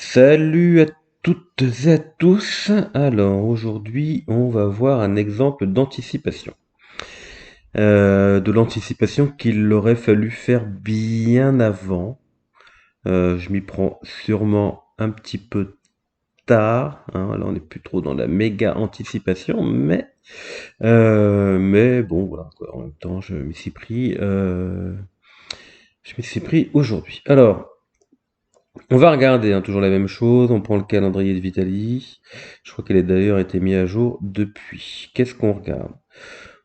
Salut à toutes et à tous. Alors aujourd'hui, on va voir un exemple d'anticipation. De l'anticipation qu'il aurait fallu faire bien avant. Je m'y prends sûrement un petit peu tard, hein. Là, on n'est plus trop dans la méga anticipation, mais bon, voilà, quoi. En même temps, je m'y suis pris aujourd'hui. Alors, on va regarder, hein, toujours la même chose. On prend le calendrier de Vitali. Je crois qu'elle a d'ailleurs été mise à jour depuis. Qu'est-ce qu'on regarde?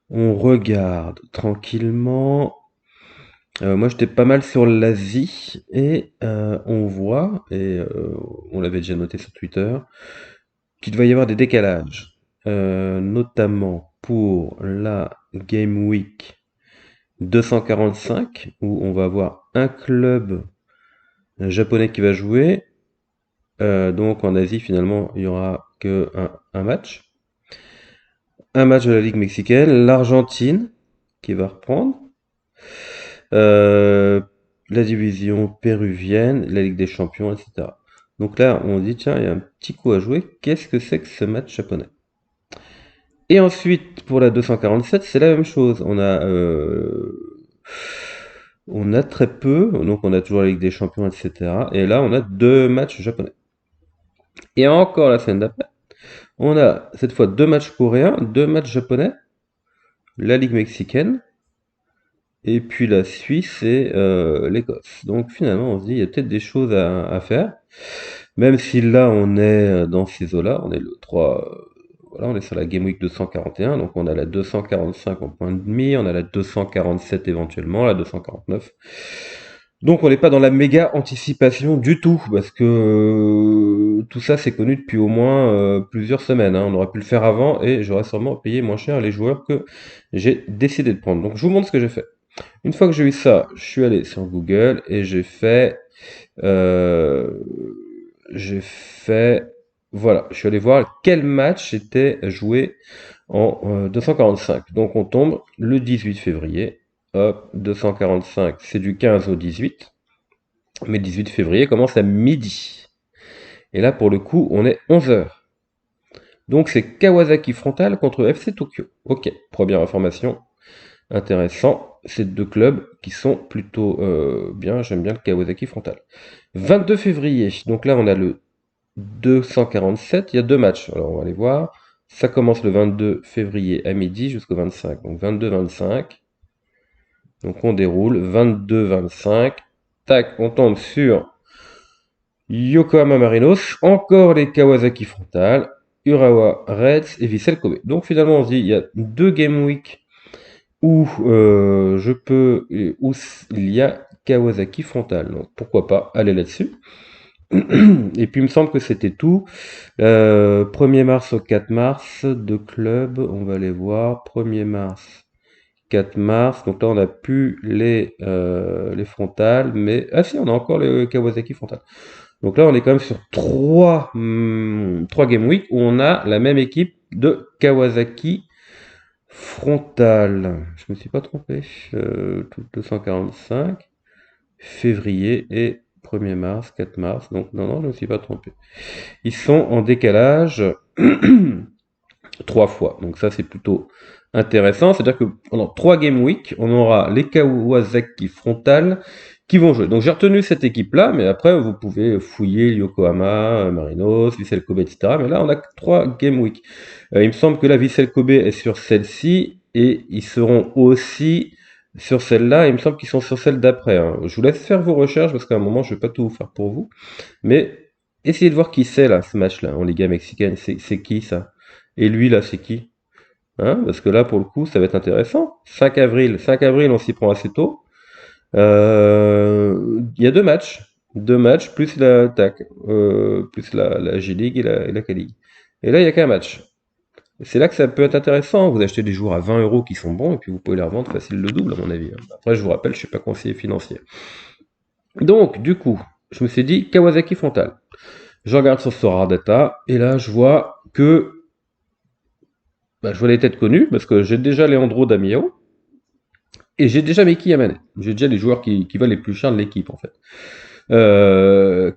On regarde tranquillement. Moi, j'étais pas mal sur l'Asie et on voit, et on l'avait déjà noté sur Twitter, qu'il va y avoir des décalages, notamment pour la Game Week 245, où on va avoir un club japonais qui va jouer. Donc en Asie, finalement, il y aura que un match. Un match de la Ligue mexicaine, l'Argentine qui va reprendre, euh, la division péruvienne, la Ligue des Champions, etc. Donc là, on dit, tiens, il y a un petit coup à jouer. Qu'est-ce que c'est que ce match japonais? Et ensuite, pour la 247, c'est la même chose. On a très peu, donc on a toujours la Ligue des Champions, etc. Et là, on a deux matchs japonais. Et encore la semaine d'après, on a cette fois deux matchs coréens, deux matchs japonais, la Ligue mexicaine, et puis la Suisse et l'Écosse. Donc finalement, on se dit, il y a peut-être des choses à faire, même si là, on est dans ces eaux-là, on est le 3, voilà, on est sur la Game Week 241, donc on a la 245 en point de demi, on a la 247 éventuellement, la 249. Donc on n'est pas dans la méga anticipation du tout, parce que tout ça c'est connu depuis au moins plusieurs semaines, hein. On aurait pu le faire avant et j'aurais sûrement payé moins cher les joueurs que j'ai décidé de prendre. Donc je vous montre ce que j'ai fait. Une fois que j'ai eu ça, je suis allé sur Google et euh, j'ai fait, voilà, je suis allé voir quel match était joué en 245. Donc on tombe le 18 février. Hop, 245, c'est du 15 au 18. Mais le 18 février commence à midi. Et là, pour le coup, on est 11 heures. Donc c'est Kawasaki Frontal contre FC Tokyo. Ok, première information, intéressant. C'est deux clubs qui sont plutôt bien, j'aime bien le Kawasaki Frontal. 22 février, donc là on a le 247, il y a deux matchs. Alors on va aller voir. Ça commence le 22 février à midi jusqu'au 25. Donc 22-25. Donc on déroule 22-25. Tac, on tombe sur Yokohama Marinos, encore les Kawasaki Frontale, Urawa Reds et Vissel Kobe. Donc finalement on se dit il y a deux Game Week où où il y a Kawasaki Frontale. Donc pourquoi pas aller là-dessus. Et puis il me semble que c'était tout. 1er mars au 4 mars, deux clubs, on va les voir. 1er mars, 4 mars, donc là on n'a plus les frontales, mais... Ah si, on a encore les Kawasaki frontales. Donc là on est quand même sur trois Game Week où on a la même équipe de Kawasaki frontale. Je me suis pas trompé. Tout 245, février et 1er mars, 4 mars, donc non, non, je ne me suis pas trompé. Ils sont en décalage trois fois. Donc ça, c'est plutôt intéressant. C'est-à-dire que pendant trois Game Week, on aura les Kawasaki Frontale qui vont jouer. Donc j'ai retenu cette équipe-là, mais après, vous pouvez fouiller Yokohama, Marinos, Vissel Kobe, etc. Mais là, on a trois Game Week. Il me semble que la Vissel Kobe est sur celle-ci, et ils seront aussi sur celle-là. Il me semble qu'ils sont sur celle d'après, hein. Je vous laisse faire vos recherches, parce qu'à un moment, je ne vais pas tout vous faire pour vous. Mais essayez de voir qui c'est, là, ce match-là, en Liga mexicaine. C'est qui, ça? Et lui, là, c'est qui? Hein? Parce que là, pour le coup, ça va être intéressant. 5 avril, 5 avril, on s'y prend assez tôt. Il y a deux matchs. Deux matchs, plus la TAC, plus la G-League et la K-League. Et là, il n'y a qu'un match. C'est là que ça peut être intéressant. Vous achetez des joueurs à 20 euros qui sont bons, et puis vous pouvez les revendre facile le double, à mon avis. Après, je vous rappelle, je ne suis pas conseiller financier. Donc, du coup, je me suis dit Kawasaki Frontal. Je regarde sur Sora Data, et là, je vois que je vois les têtes connues, parce que j'ai déjà Leandro Damiao, et j'ai déjà Meki Yamane. J'ai déjà les joueurs qui valent les plus chers de l'équipe, en fait.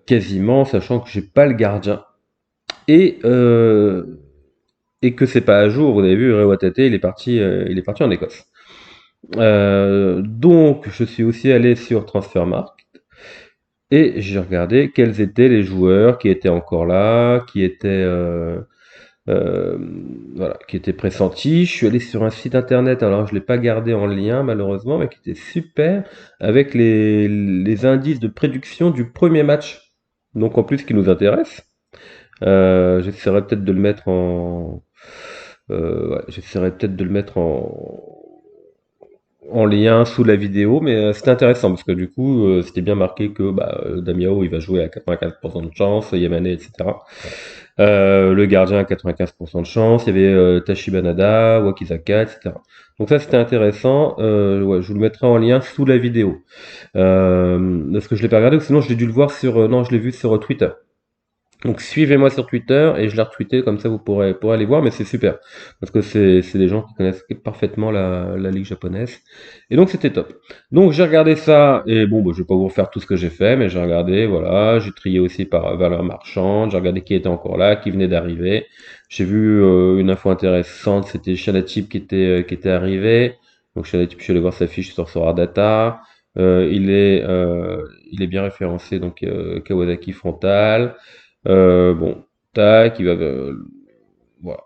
quasiment, sachant que j'ai pas le gardien. Et, euh, et que c'est pas à jour. Vous avez vu, Rewatate, il est parti en Écosse. Donc, je suis aussi allé sur Transfermarkt et j'ai regardé quels étaient les joueurs qui étaient encore là, euh, voilà, qui étaient pressentis. Je suis allé sur un site internet, alors je l'ai pas gardé en lien malheureusement, mais qui était super, avec les indices de prédiction du premier match. Donc en plus, ce qui nous intéresse. J'essaierai peut-être de le mettre en, ouais, j'essaierai peut-être de le mettre en lien sous la vidéo, mais c'était intéressant parce que du coup, c'était bien marqué que Damiao il va jouer à 95% de chance, Yamane, etc. Le gardien à 95% de chance, il y avait Tachibanada, Wakizaka, etc. Donc ça c'était intéressant. Ouais, je vous le mettrai en lien sous la vidéo. Parce que je l'ai pas regardé, ou sinon je l'ai dû le voir sur, non, je l'ai vu sur Twitter. Donc suivez-moi sur Twitter et je l'ai retweeté, comme ça vous pourrez aller voir, mais c'est super. Parce que c'est des gens qui connaissent parfaitement la ligue japonaise. Et donc c'était top. Donc j'ai regardé ça, et bon, bah, je vais pas vous refaire tout ce que j'ai fait, mais j'ai regardé, voilà, j'ai trié aussi par valeur marchande, j'ai regardé qui était encore là, qui venait d'arriver. J'ai vu une info intéressante, c'était Shalatip qui était arrivé. Donc Shalatip, je suis allé voir sa fiche sur Sora Data. Il est bien référencé, donc Kawasaki frontal. Bon, tac, il va. Voilà.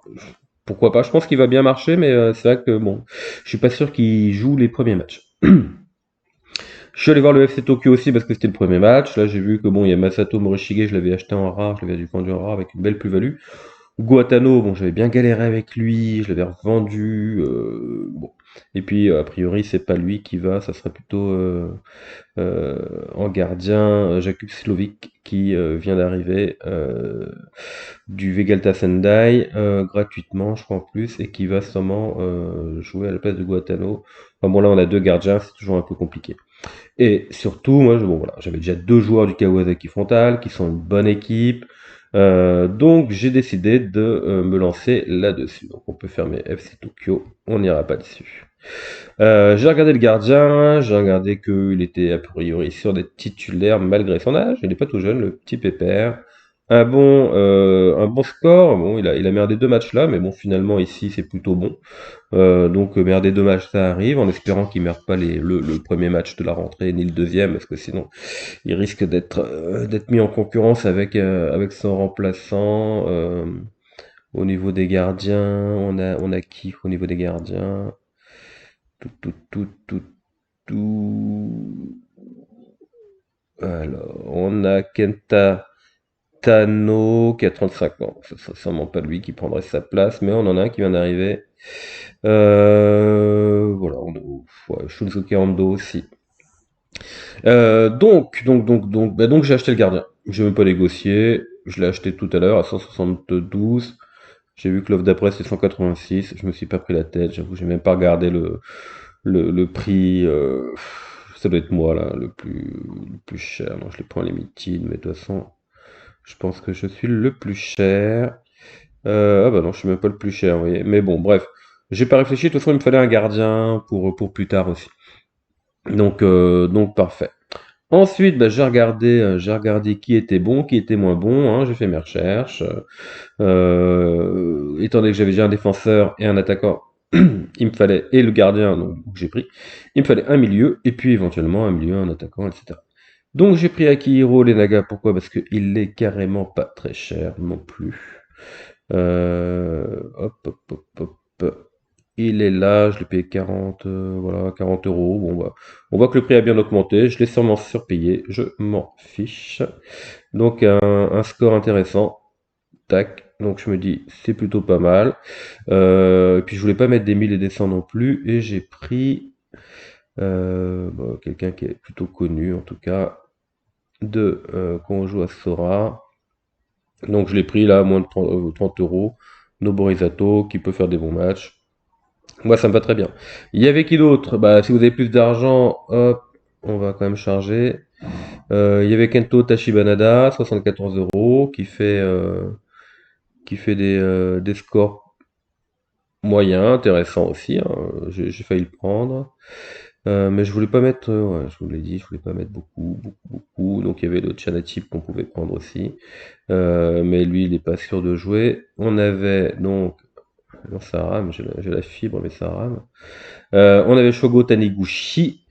Pourquoi pas? Je pense qu'il va bien marcher, mais c'est vrai que bon, je suis pas sûr qu'il joue les premiers matchs. Je suis allé voir le FC Tokyo aussi parce que c'était le premier match. Là, j'ai vu que bon, il y a Masato Morishige, je l'avais acheté en rare, je l'avais vendu en rare avec une belle plus-value. Guatano, bon, j'avais bien galéré avec lui, je l'avais revendu. Bon. Et puis, a priori, c'est pas lui qui va, ça serait plutôt en gardien Jakub Slovic qui vient d'arriver du Vegalta Sendai gratuitement, je crois en plus, et qui va sûrement jouer à la place de Guatano. Enfin bon, là, on a deux gardiens, c'est toujours un peu compliqué. Et surtout, moi, bon, voilà, j'avais déjà deux joueurs du Kawasaki Frontal qui sont une bonne équipe. Donc j'ai décidé de me lancer là-dessus. Donc on peut fermer FC Tokyo, on n'ira pas dessus. J'ai regardé le gardien, j'ai regardé qu'il était a priori sûr d'être titulaire malgré son âge. Il n'est pas tout jeune, le petit pépère. Un bon score. Bon, il a merdé deux matchs là, mais bon, finalement ici c'est plutôt bon. Donc merder deux matchs ça arrive, en espérant qu'il merde pas le premier match de la rentrée ni le deuxième, parce que sinon il risque d'être mis en concurrence avec son remplaçant. Au niveau des gardiens, on a qui au niveau des gardiens? Tout, tout, tout, tout, tout. Alors, on a Kenta Tano qui a 35 ans. Ce serait sûrement pas lui qui prendrait sa place, mais on en a un qui vient d'arriver. Voilà, ouais, Shunsuke Ando aussi. Donc j'ai acheté le gardien. J'ai même pas négocié. Je l'ai acheté tout à l'heure à 172. J'ai vu que l'offre d'après c'est 186. Je me suis pas pris la tête. J'avoue, j'ai même pas regardé le prix. Ça doit être moi là, le plus cher. Non, je les prends en limited, mais de toute façon, je pense que je suis le plus cher. Ah bah non, je suis même pas le plus cher, vous voyez. Mais bon, bref. J'ai pas réfléchi, de toute façon, il me fallait un gardien pour plus tard aussi. Donc parfait. Ensuite, bah, j'ai regardé qui était bon, qui était moins bon, hein, j'ai fait mes recherches. Étant donné que j'avais déjà un défenseur et un attaquant, il me fallait, et le gardien, donc j'ai pris, il me fallait un milieu, et puis éventuellement un milieu, un attaquant, etc. Donc j'ai pris Akihiro Lenaga, pourquoi? Parce qu'il est carrément pas très cher non plus. Hop, hop, hop, hop. Il est là, je l'ai payé 40, voilà, 40 euros. Bon, bah, on voit que le prix a bien augmenté. Je l'ai sûrement surpayé. Je m'en fiche. Donc, un score intéressant. Tac. Donc, je me dis, c'est plutôt pas mal. Et puis, je voulais pas mettre des 1000 et des 100 non plus. Et j'ai pris quelqu'un qui est plutôt connu, en tout cas, quand on joue à Sora. Donc, je l'ai pris là, à moins de 30 euros. Noborizato, qui peut faire des bons matchs. Moi, ça me va très bien. Il y avait qui d'autre? Bah, si vous avez plus d'argent, hop, on va quand même charger. Il y avait Kento Tachibanada, 74 euros, qui fait des scores moyens, intéressants aussi, hein. J'ai failli le prendre. Mais je voulais pas mettre, ouais, je vous l'ai dit, je voulais pas mettre beaucoup, beaucoup, beaucoup. Donc il y avait le Tchanatip qu'on pouvait prendre aussi. Mais lui, il n'est pas sûr de jouer. On avait donc, non, ça rame, j'ai la fibre, mais ça rame. On avait Shogo Taniguchi.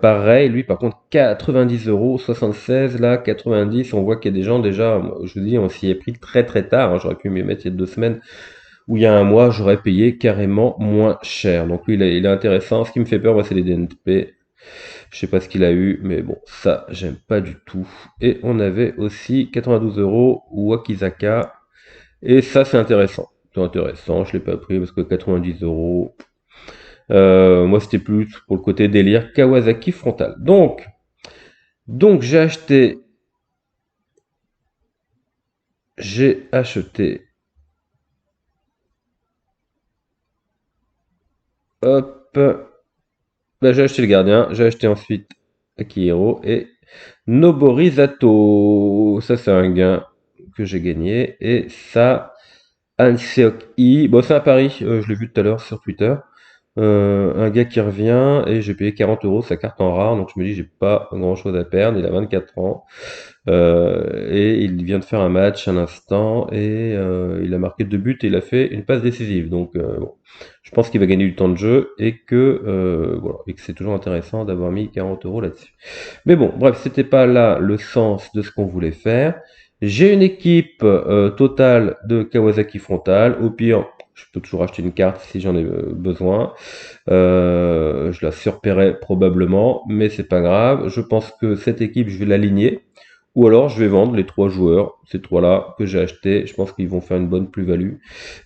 Pareil, lui par contre 90 euros, 76 là, 90, on voit qu'il y a des gens déjà, moi, je vous dis, on s'y est pris très très tard, hein, j'aurais pu m'y mettre il y a 2 semaines, ou il y a un mois, j'aurais payé carrément moins cher. Donc lui, il est intéressant. Ce qui me fait peur, moi, c'est les DNP. Je sais pas ce qu'il a eu, mais bon, ça, j'aime pas du tout. Et on avait aussi 92 euros Wakizaka. Et ça, c'est intéressant. C'est intéressant, je l'ai pas pris parce que 90 euros. Moi, c'était plus pour le côté délire Kawasaki frontal. Donc j'ai acheté, hop, bah, j'ai acheté le gardien, j'ai acheté ensuite Akihiro et Noborizato. Ça, c'est un gain que j'ai gagné. Et ça, Anseok I. Bon, c'est un pari, je l'ai vu tout à l'heure sur Twitter. Un gars qui revient et j'ai payé 40 euros sa carte en rare, donc je me dis j'ai pas grand chose à perdre. Il a 24 ans et il vient de faire un match à l'instant et il a marqué 2 buts et il a fait une passe décisive. Donc bon, je pense qu'il va gagner du temps de jeu et que voilà, et que c'est toujours intéressant d'avoir mis 40 euros là-dessus. Mais bon, bref, c'était pas là le sens de ce qu'on voulait faire. J'ai une équipe totale de Kawasaki frontale. Au pire, je peux toujours acheter une carte si j'en ai besoin. Je la surpaierai probablement, mais c'est pas grave. Je pense que cette équipe, je vais l'aligner. Ou alors, je vais vendre les 3 joueurs, ces trois-là que j'ai achetés. Je pense qu'ils vont faire une bonne plus-value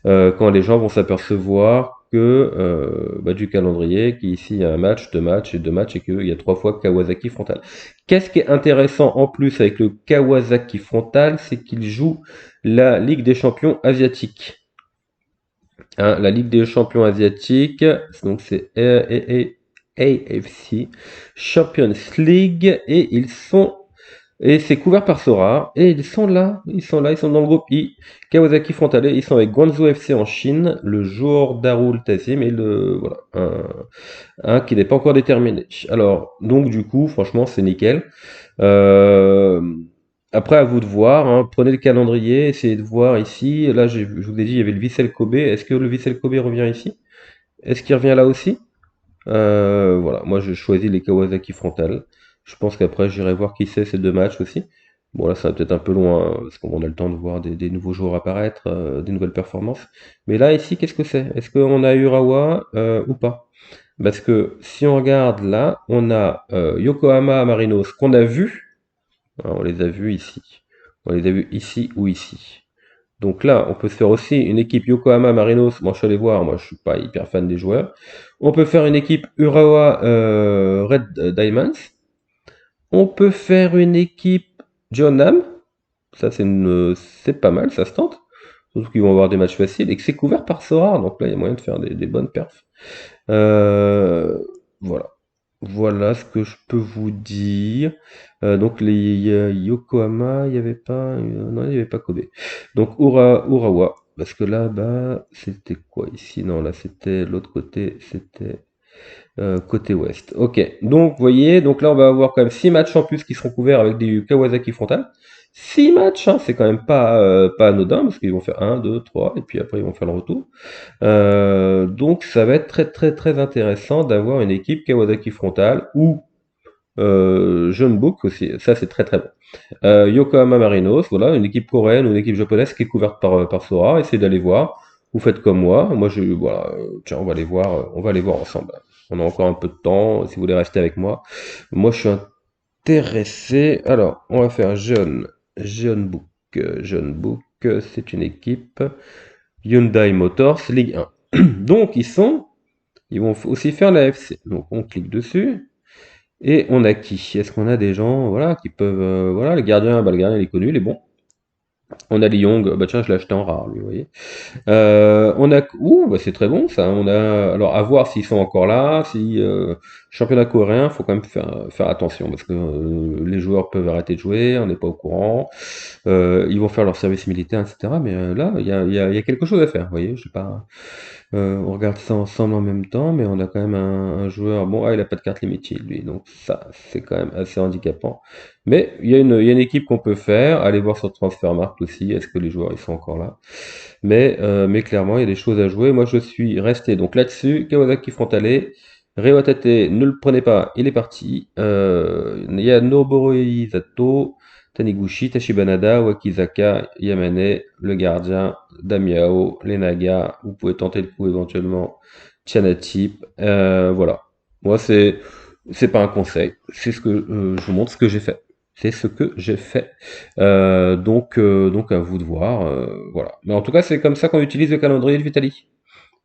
quand les gens vont s'apercevoir que bah, du calendrier, qu'ici il y a un match, 2 matchs et 2 matchs et qu'il y a 3 fois Kawasaki frontal. Qu'est-ce qui est intéressant en plus avec le Kawasaki frontal, c'est qu'il joue la Ligue des champions asiatiques. Hein, la Ligue des champions asiatiques, donc c'est AFC Champions League et c'est couvert par Sora et ils sont dans le groupe I. Kawasaki frontalier, ils sont avec Guangzhou FC en Chine, le jour Darul Tazim et le voilà un qui n'est pas encore déterminé. Alors donc du coup, franchement, c'est nickel. Euh, Après, à vous de voir, hein. Prenez le calendrier, essayez de voir ici. Là, je vous ai dit, il y avait le Vissel Kobe. Est-ce que le Vissel Kobe revient ici? Est-ce qu'il revient là aussi? Voilà, moi je choisis les Kawasaki frontales. Je pense qu'après, j'irai voir qui c'est ces 2 matchs aussi. Bon, là, ça va peut-être un peu loin, hein, parce qu'on a le temps de voir des nouveaux joueurs apparaître, des nouvelles performances. Mais là, ici, qu'est-ce que c'est? Est-ce qu'on a Urawa ou pas? Parce que si on regarde là, on a Yokohama Marinos qu'on a vu. Hein, on les a vus ici. On les a vus ici ou ici. Donc là, on peut se faire aussi une équipe Yokohama Marinos. Moi, je suis allé voir. Moi, je suis pas hyper fan des joueurs. On peut faire une équipe Urawa Red Diamonds. On peut faire une équipe Jeonnam. Ça, c'est pas mal. Ça se tente. Surtout qu'ils vont avoir des matchs faciles et que c'est couvert par Sora. Donc là, il y a moyen de faire des bonnes perfs. Euh, voilà. Voilà ce que je peux vous dire. Donc les Yokohama, il n'y avait pas, non, il n'y avait pas Kobe. Donc Urawa, parce que là-bas, c'était quoi ici? Non, là c'était l'autre côté, c'était côté ouest. Ok, donc vous voyez, donc là on va avoir quand même 6 matchs en plus qui seront couverts avec des Kawasaki frontales. 6 matchs, hein, c'est quand même pas anodin, parce qu'ils vont faire un 2 3 et puis après ils vont faire le retour. Donc ça va être très très très intéressant d'avoir une équipe Kawasaki frontale ou Jeune Book aussi, ça c'est très très bon. Yokohama Marinos, voilà, une équipe coréenne ou une équipe japonaise qui est couverte par Sora, essayez d'aller voir. Vous faites comme moi, voilà, tiens, on va aller voir ensemble. On a encore un peu de temps, si vous voulez rester avec moi. Moi je suis intéressé. Alors, on va faire Jeune Book. Jeune Book, c'est une équipe Hyundai Motors Ligue 1. Donc ils vont aussi faire la FC. Donc on clique dessus et on a qui? Est-ce qu'on a des gens, voilà, qui peuvent, voilà, le gardien, bah, le gardien il est connu, il est bon. On a Lee Young, bah tiens, je l'ai acheté en rare, lui, vous voyez. Bah c'est très bon ça. On a, alors à voir s'ils sont encore là, si championnat coréen, faut quand même faire attention parce que les joueurs peuvent arrêter de jouer, on n'est pas au courant. Ils vont faire leur service militaire, etc. Mais là, il y a quelque chose à faire, vous voyez. Je sais pas. On regarde ça ensemble en même temps, mais on a quand même un joueur. Bon, il a pas de carte limitée, lui, donc ça, c'est quand même assez handicapant. Mais il y a une équipe qu'on peut faire. Allez voir sur Transfermarkt aussi. Est-ce que les joueurs ils sont encore là? Mais clairement, il y a des choses à jouer. Moi, je suis resté donc là-dessus. Kawasaki frontalier. Rewatate, ne le prenez pas, il est parti. Il y a Noboru Zato, Taniguchi, Tachibanada, Wakizaka, Yamane, le gardien, Damiao, Lenaga. Vous pouvez tenter le coup éventuellement. Tianatip. Voilà. Moi, c'est pas un conseil. C'est ce que je vous montre ce que j'ai fait. C'est ce que j'ai fait. Donc à vous de voir. Voilà. Mais en tout cas, c'est comme ça qu'on utilise le calendrier de Vitali,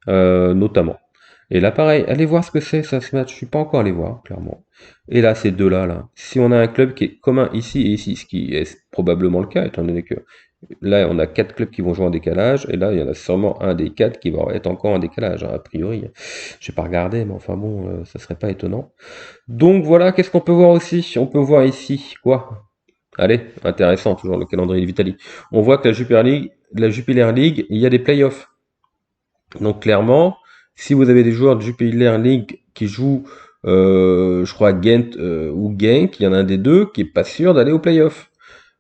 notamment. Et là, pareil, allez voir ce que c'est ça ce match. Je suis pas encore allé voir, clairement. Et là, ces deux-là, là. Si on a un club qui est commun ici et ici, ce qui est probablement le cas, étant donné que là, on a quatre clubs qui vont jouer en décalage, et là, il y en a sûrement un des quatre qui va être encore en décalage, hein, a priori. Je vais pas regarder, mais enfin bon, ça serait pas étonnant. Donc voilà, qu'est-ce qu'on peut voir aussi? On peut voir ici, quoi? Allez, intéressant, toujours le calendrier de Vitali. On voit que la Jupiler League, il y a des playoffs. Donc clairement, si vous avez des joueurs de Jupiler League qui jouent, je crois, Ghent ou Genk, il y en a un des deux qui est pas sûr d'aller aux playoffs.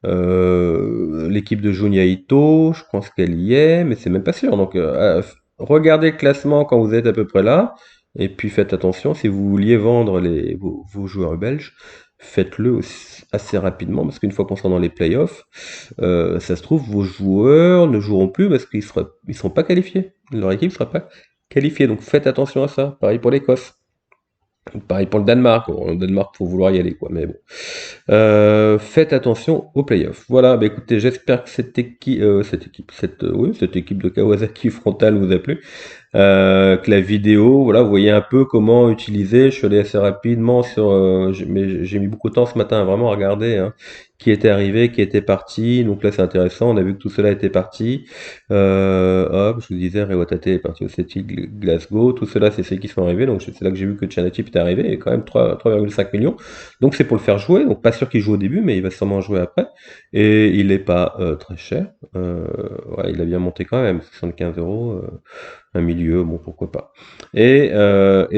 L'équipe de Junya Ito, je pense qu'elle y est, mais c'est même pas sûr. Donc regardez le classement quand vous êtes à peu près là, et puis faites attention, si vous vouliez vendre vos joueurs belges, faites-le assez rapidement, parce qu'une fois qu'on sera dans les playoffs, ça se trouve, vos joueurs ne joueront plus parce ils seront pas qualifiés. Leur équipe ne sera pas qualifiée, donc faites attention à ça. Pareil pour l'Écosse. Pareil pour le Danemark. Bon, le Danemark, faut vouloir y aller, quoi. Mais bon. Faites attention aux playoffs. Voilà, bah écoutez, j'espère que cette équipe de Kawasaki Frontal vous a plu. Que la vidéo, voilà, vous voyez un peu comment utiliser. Je suis allé assez rapidement mais j'ai mis beaucoup de temps ce matin à vraiment regarder hein, qui était arrivé, qui était parti. Donc là, c'est intéressant. On a vu que tout cela était parti. Hop, je vous disais, Rewatate est parti au Celtic Glasgow. Tout cela, c'est ceux qui sont arrivés. Donc c'est là que j'ai vu que Tchanatip était arrivé. Et quand même 3,5 millions. Donc c'est pour le faire jouer. Donc pas sûr qu'il joue au début, mais il va sûrement jouer après. Et il n'est pas très cher. Ouais, il a bien monté quand même, 75 euros. Un milieu, bon pourquoi pas. Et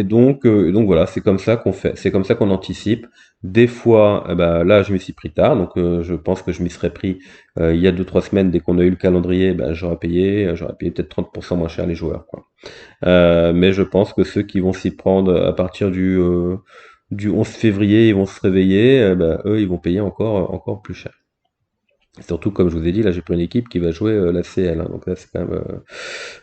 donc voilà, c'est comme ça qu'on fait, c'est comme ça qu'on anticipe. Des fois, bah, là je m'y suis pris tard, donc je pense que je m'y serais pris il y a 2 3 semaines dès qu'on a eu le calendrier, bah, j'aurais payé peut-être 30% moins cher les joueurs, quoi. Mais je pense que ceux qui vont s'y prendre à partir du 11 février, ils vont se réveiller, bah, eux ils vont payer encore plus cher. Surtout, comme je vous ai dit, là j'ai pris une équipe qui va jouer la CL, hein, donc là c'est quand même,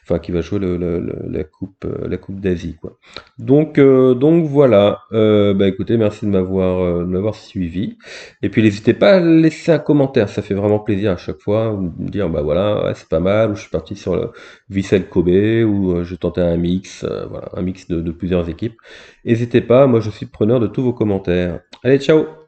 enfin qui va jouer la coupe d'Asie, quoi. Donc voilà. Bah écoutez, merci de m'avoir suivi. Et puis n'hésitez pas à laisser un commentaire, ça fait vraiment plaisir à chaque fois, ou me dire bah voilà, ouais, c'est pas mal, ou je suis parti sur le Vissel Kobe, ou je tentais un mix, voilà, un mix de plusieurs équipes. N'hésitez pas, moi je suis preneur de tous vos commentaires. Allez, ciao!